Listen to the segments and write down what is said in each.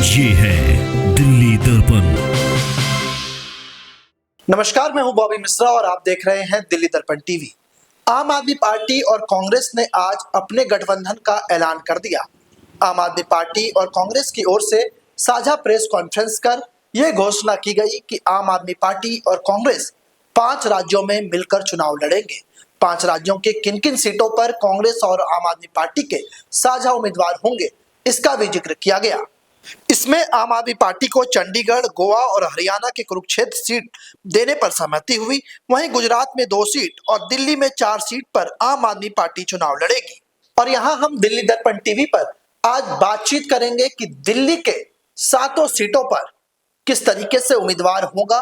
ये है दिल्ली दर्पण। नमस्कार, मैं हूं बॉबी मिश्रा और आप देख रहे हैं दिल्ली दर्पण टीवी। आम आदमी पार्टी और कांग्रेस ने आज अपने गठबंधन का ऐलान कर दिया। आम आदमी पार्टी और कांग्रेस की ओर से साझा प्रेस कॉन्फ्रेंस कर यह घोषणा की गई कि आम आदमी पार्टी और कांग्रेस 5 राज्यों में मिलकर चुनाव लड़ेंगे। 5 राज्यों के किन किन सीटों पर कांग्रेस और आम आदमी पार्टी के साझा उम्मीदवार होंगे, इसका भी जिक्र किया गया। इसमें आम आदमी पार्टी को चंडीगढ़, गोवा और हरियाणा के कुरुक्षेत्र सीट देने पर सहमति हुई। वहीं गुजरात में 2 सीट और दिल्ली में 4 सीट पर आम आदमी पार्टी चुनाव लड़ेगी। और यहां हम दिल्ली दर्पण टीवी पर आज बातचीत करेंगे कि दिल्ली के 7 सीटों पर किस तरीके से उम्मीदवार होगा,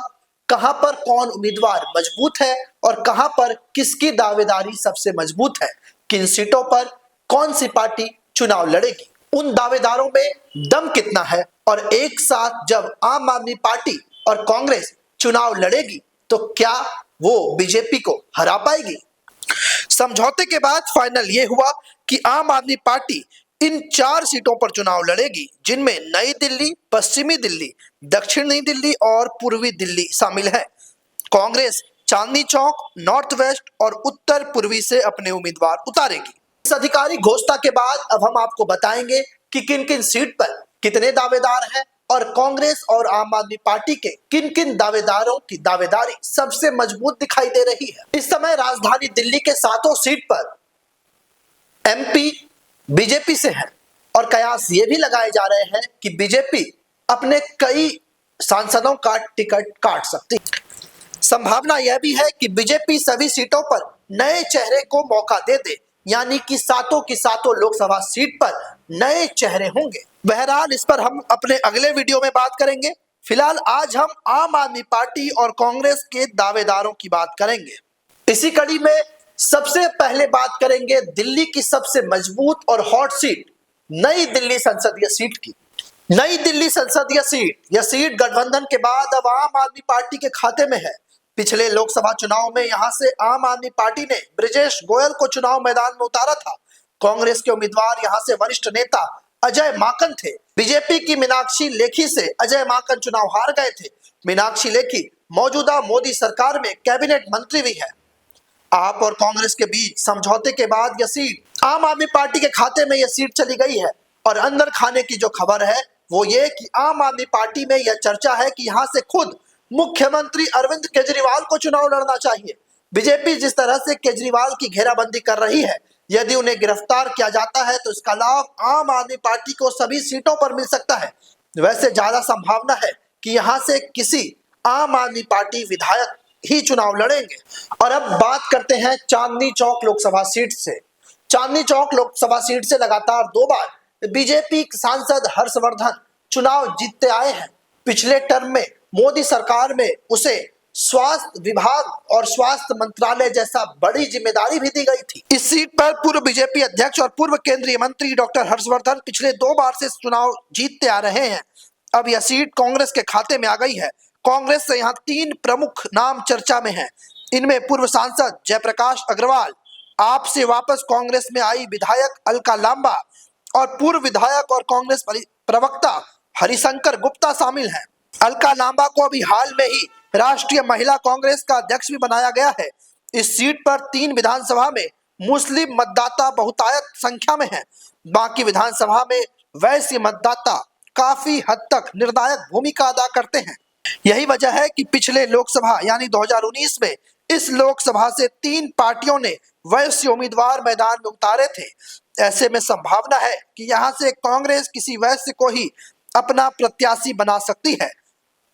कहां पर कौन उम्मीदवार मजबूत है और कहां पर किसकी दावेदारी सबसे मजबूत है, किन सीटों पर कौन सी पार्टी चुनाव लड़ेगी, उन दावेदारों में दम कितना है और एक साथ जब आम आदमी पार्टी और कांग्रेस चुनाव लड़ेगी तो क्या वो बीजेपी को हरा पाएगी। समझौते के बाद फाइनल ये हुआ कि आम आदमी पार्टी इन 4 सीटों पर चुनाव लड़ेगी, जिनमें नई दिल्ली, पश्चिमी दिल्ली, दक्षिणी दिल्ली और पूर्वी दिल्ली शामिल है। कांग्रेस चांदनी चौक, नॉर्थ वेस्ट और उत्तर पूर्वी से अपने उम्मीदवार उतारेगी। इस आधिकारिक घोषणा के बाद अब हम आपको बताएंगे कि किन किन सीट पर कितने दावेदार हैं और कांग्रेस और आम आदमी पार्टी के किन किन दावेदारों की दावेदारी सबसे मजबूत दिखाई दे रही है। इस समय राजधानी दिल्ली के 7 सीट पर एमपी बीजेपी से है और कयास ये भी लगाए जा रहे हैं कि बीजेपी अपने कई सांसदों का टिकट काट सकती है। संभावना यह भी है कि बीजेपी सभी सीटों पर नए चेहरे को मौका दे दे, यानी कि 7 की 7 लोकसभा सीट पर नए चेहरे होंगे। बहरहाल इस पर हम अपने अगले वीडियो में बात करेंगे। फिलहाल आज हम आम आदमी पार्टी और कांग्रेस के दावेदारों की बात करेंगे। इसी कड़ी में सबसे पहले बात करेंगे दिल्ली की सबसे मजबूत और हॉट सीट, नई दिल्ली संसदीय सीट की। नई दिल्ली संसदीय सीट, यह सीट गठबंधन के बाद अब आम आदमी पार्टी के खाते में है। पिछले लोकसभा चुनाव में यहां से आम आदमी पार्टी ने ब्रिजेश गोयल को चुनाव मैदान में उतारा था। कांग्रेस के उम्मीदवार यहां से वरिष्ठ नेता अजय माकन थे। बीजेपी की मीनाक्षी लेखी से अजय माकन चुनाव हार गए थे। मीनाक्षी लेखी मौजूदा मोदी सरकार में कैबिनेट मंत्री भी है। आप और कांग्रेस के बीच समझौते के बाद यह सीट आम आदमी पार्टी के खाते में यह सीट चली गई है। और अंदर खाने की जो खबर है वो ये कि आम आदमी पार्टी में यह चर्चा है कि यहां से खुद मुख्यमंत्री अरविंद केजरीवाल को चुनाव लड़ना चाहिए। बीजेपी जिस तरह से केजरीवाल की घेराबंदी कर रही है, यदि उन्हें गिरफ्तार किया जाता है तो इसका लाभ आम आदमी पार्टी को सभी सीटों पर मिल सकता है। वैसे ज्यादा संभावना है कि यहां से किसी आम आदमी पार्टी विधायक ही चुनाव लड़ेंगे। और अब बात करते हैं चांदनी चौक लोकसभा सीट से। चांदनी चौक लोकसभा सीट से लगातार 2 बार बीजेपी सांसद हर्षवर्धन चुनाव जीतते आए हैं। पिछले टर्म में मोदी सरकार में उसे स्वास्थ्य विभाग और स्वास्थ्य मंत्रालय जैसा बड़ी जिम्मेदारी भी दी गई थी। इस सीट पर पूर्व बीजेपी अध्यक्ष और पूर्व केंद्रीय मंत्री डॉक्टर हर्षवर्धन पिछले 2 बार से चुनाव जीतते आ रहे हैं। अब यह सीट कांग्रेस के खाते में आ गई है। कांग्रेस से यहाँ 3 प्रमुख नाम चर्चा में हैं। इनमें पूर्व सांसद जयप्रकाश अग्रवाल, आप से वापस कांग्रेस में आई विधायक अलका लांबा और पूर्व विधायक और कांग्रेस प्रवक्ता हरिशंकर गुप्ता शामिल हैं। अलका लांबा को अभी हाल में ही राष्ट्रीय महिला कांग्रेस का अध्यक्ष भी बनाया गया है। इस सीट पर 3 विधानसभा में मुस्लिम मतदाता बहुतायत संख्या में हैं। बाकी विधानसभा में वैश्य मतदाता काफी हद तक निर्णायक भूमिका अदा करते हैं। यही वजह है कि पिछले लोकसभा यानी 2019 में इस लोकसभा से 3 पार्टियों ने वैश्य उम्मीदवार मैदान में उतारे थे। ऐसे में संभावना है कि यहां से कांग्रेस किसी वैश्य को ही अपना प्रत्याशी बना सकती है।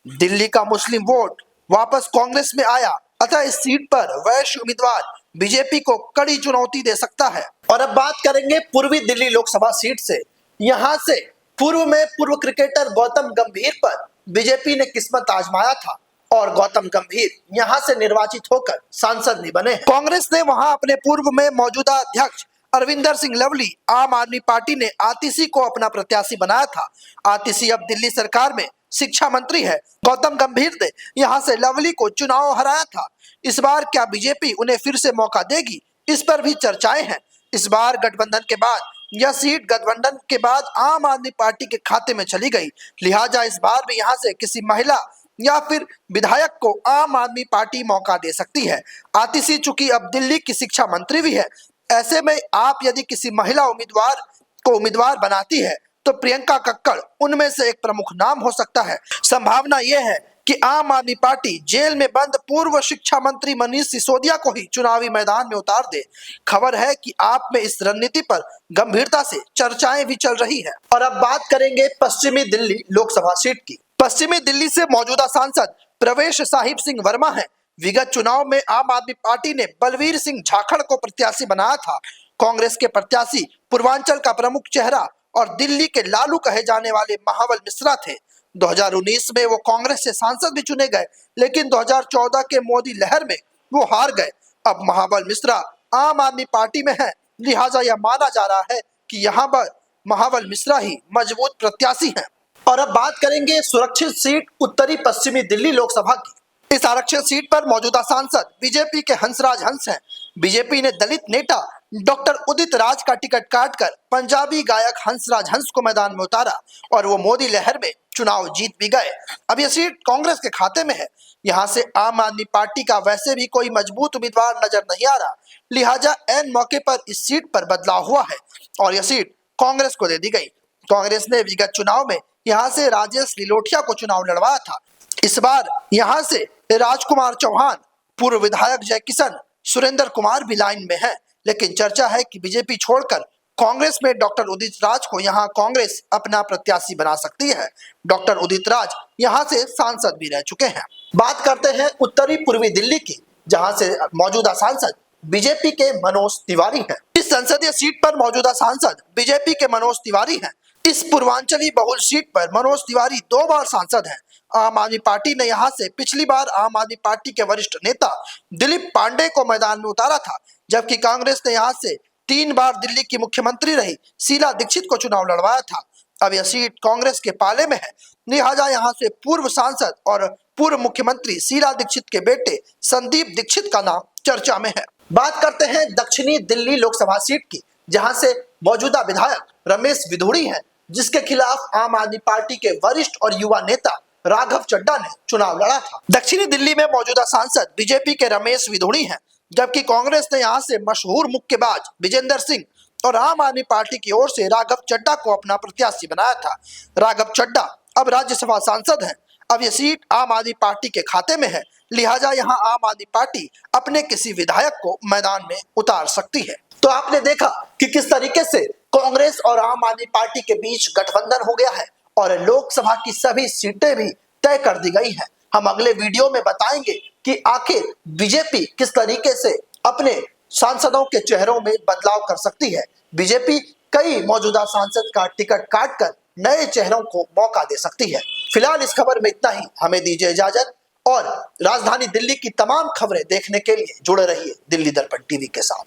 दिल्ली का मुस्लिम वोट वापस कांग्रेस में आया, अतः इस सीट पर वैश्य उम्मीदवार बीजेपी को कड़ी चुनौती दे सकता है। और अब बात करेंगे पूर्वी दिल्ली लोकसभा सीट से। यहां से पूर्व में पूर्व क्रिकेटर गौतम गंभीर पर बीजेपी ने किस्मत आजमाया था और गौतम गंभीर यहां से निर्वाचित होकर सांसद भी बने। कांग्रेस ने वहां अपने पूर्व में मौजूदा अध्यक्ष अरविंदर सिंह लवली, आम आदमी पार्टी ने आतिशी को अपना प्रत्याशी बनाया था। आतिशी अब दिल्ली सरकार में शिक्षा मंत्री है। गौतम गंभीर ने यहां से लवली को चुनाव हराया था। इस बार क्या बीजेपी उन्हें फिर से मौका देगी, इस पर भी चर्चाएं हैं। इस बार गठबंधन के बाद यह सीट गठबंधन के बाद आम आदमी पार्टी के खाते में चली गई। लिहाजा इस बार भी यहां से किसी महिला या फिर विधायक को आम आदमी पार्टी मौका दे सकती है। आतिशी चूंकि अब दिल्ली की शिक्षा मंत्री भी है, ऐसे में आप यदि किसी महिला उम्मीदवार को उम्मीदवार बनाती है तो प्रियंका कक्कड़ उनमें से एक प्रमुख नाम हो सकता है। संभावना यह है कि आम आदमी पार्टी जेल में बंद पूर्व शिक्षा मंत्री मनीष सिसोदिया को ही चुनावी मैदान में उतार दे। खबर है कि आप में इस रणनीति पर गंभीरता से चर्चाएं भी चल रही है। और अब बात करेंगे पश्चिमी दिल्ली लोकसभा सीट की। पश्चिमी दिल्ली से मौजूदा सांसद प्रवेश साहिब सिंह वर्मा है। विगत चुनाव में आम आदमी पार्टी ने बलवीर सिंह झाखड़ को प्रत्याशी बनाया था। कांग्रेस के प्रत्याशी पूर्वांचल का प्रमुख चेहरा और दिल्ली के लालू कहे जाने वाले महाबल मिश्रा थे। 2019 में वो कांग्रेस से सांसद भी चुने गए, लेकिन 2014 के मोदी लहर में वो हार गए। अब महाबल मिश्रा आम आदमी पार्टी में है, लिहाजा यह माना जा रहा है कि यहाँ पर महाबल मिश्रा ही मजबूत प्रत्याशी हैं। और अब बात करेंगे सुरक्षित सीट उत्तरी पश्चिमी दिल्ली लोकसभा की। इस आरक्षित सीट पर मौजूदा सांसद बीजेपी के हंसराज हंस हैं। बीजेपी ने दलित नेता डॉक्टर उदित राज का टिकट काटकर पंजाबी गायक हंसराज हंस को मैदान में उतारा और वो मोदी लहर में चुनाव जीत भी गए। अब यह सीट कांग्रेस के खाते में है। यहां से आम आदमी पार्टी का वैसे भी कोई मजबूत उम्मीदवार नजर नहीं आ रहा, लिहाजा ऐन मौके पर इस सीट पर बदलाव हुआ है और यह सीट कांग्रेस को दे दी गई। कांग्रेस ने विगत चुनाव में यहाँ से राजेश लिलोटिया को चुनाव लड़वाया था। इस बार यहाँ से राजकुमार चौहान, पूर्व विधायक जय किशन, सुरेंद्र कुमार भी लाइन में हैं, लेकिन चर्चा है कि बीजेपी छोड़कर कांग्रेस में डॉक्टर उदित राज को यहां कांग्रेस अपना प्रत्याशी बना सकती है। डॉक्टर उदित राज यहां से सांसद भी रह चुके हैं। बात करते हैं उत्तरी पूर्वी दिल्ली की, जहां से मौजूदा सांसद बीजेपी के मनोज तिवारी हैं। इस संसदीय सीट पर मौजूदा सांसद बीजेपी के मनोज तिवारी हैं। इस पूर्वांचली बहुल सीट पर मनोज तिवारी 2 बार सांसद हैं। आम आदमी पार्टी ने यहां से पिछली बार आम आदमी पार्टी के वरिष्ठ नेता दिलीप पांडे को मैदान में उतारा था, जबकि कांग्रेस ने यहां से 3 बार दिल्ली की मुख्यमंत्री रही शीला दीक्षित को चुनाव लड़वाया था। अब यह सीट कांग्रेस के पाले में है, लिहाजा यहां से पूर्व सांसद और पूर्व मुख्यमंत्री शीला दीक्षित के बेटे संदीप दीक्षित का नाम चर्चा में है। बात करते हैं दक्षिणी दिल्ली लोकसभा सीट की, जहां से मौजूदा विधायक रमेश विधुड़ी हैं, जिसके खिलाफ आम आदमी पार्टी के वरिष्ठ और युवा नेता राघव चड्ढा ने चुनाव लड़ा था। दक्षिणी दिल्ली में मौजूदा सांसद बीजेपी के रमेश विधुड़ी हैं, जबकि कांग्रेस ने यहां से मशहूर मुक्केबाज विजेंद्र सिंह और आम आदमी पार्टी की ओर से राघव चड्ढा को अपना प्रत्याशी बनाया था। राघव चड्ढा अब राज्यसभा सांसद हैं। अब यह सीट आम आदमी पार्टी के खाते में है, लिहाजा यहां आम आदमी पार्टी अपने किसी विधायक को मैदान में उतार सकती है। तो आपने देखा कि किस तरीके से कांग्रेस और आम आदमी पार्टी के बीच गठबंधन हो गया है और लोकसभा की सभी सीटें भी तय कर दी गई हैं। हम अगले वीडियो में बताएंगे कि आखिर बीजेपी किस तरीके से अपने सांसदों के चेहरों में बदलाव कर सकती है। बीजेपी कई मौजूदा सांसद का टिकट काटकर नए चेहरों को मौका दे सकती है। फिलहाल इस खबर में इतना ही। हमें दीजिए इजाजत और राजधानी दिल्ली की तमाम खबरें देखने के लिए जुड़े रहिए दिल्ली दर्पण टीवी के साथ।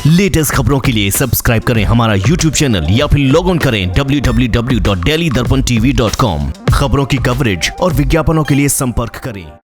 लेटेस्ट खबरों के लिए सब्सक्राइब करें हमारा YouTube चैनल या फिर लॉग ऑन करें www.delhidarpantv.com। खबरों की कवरेज और विज्ञापनों के लिए संपर्क करें।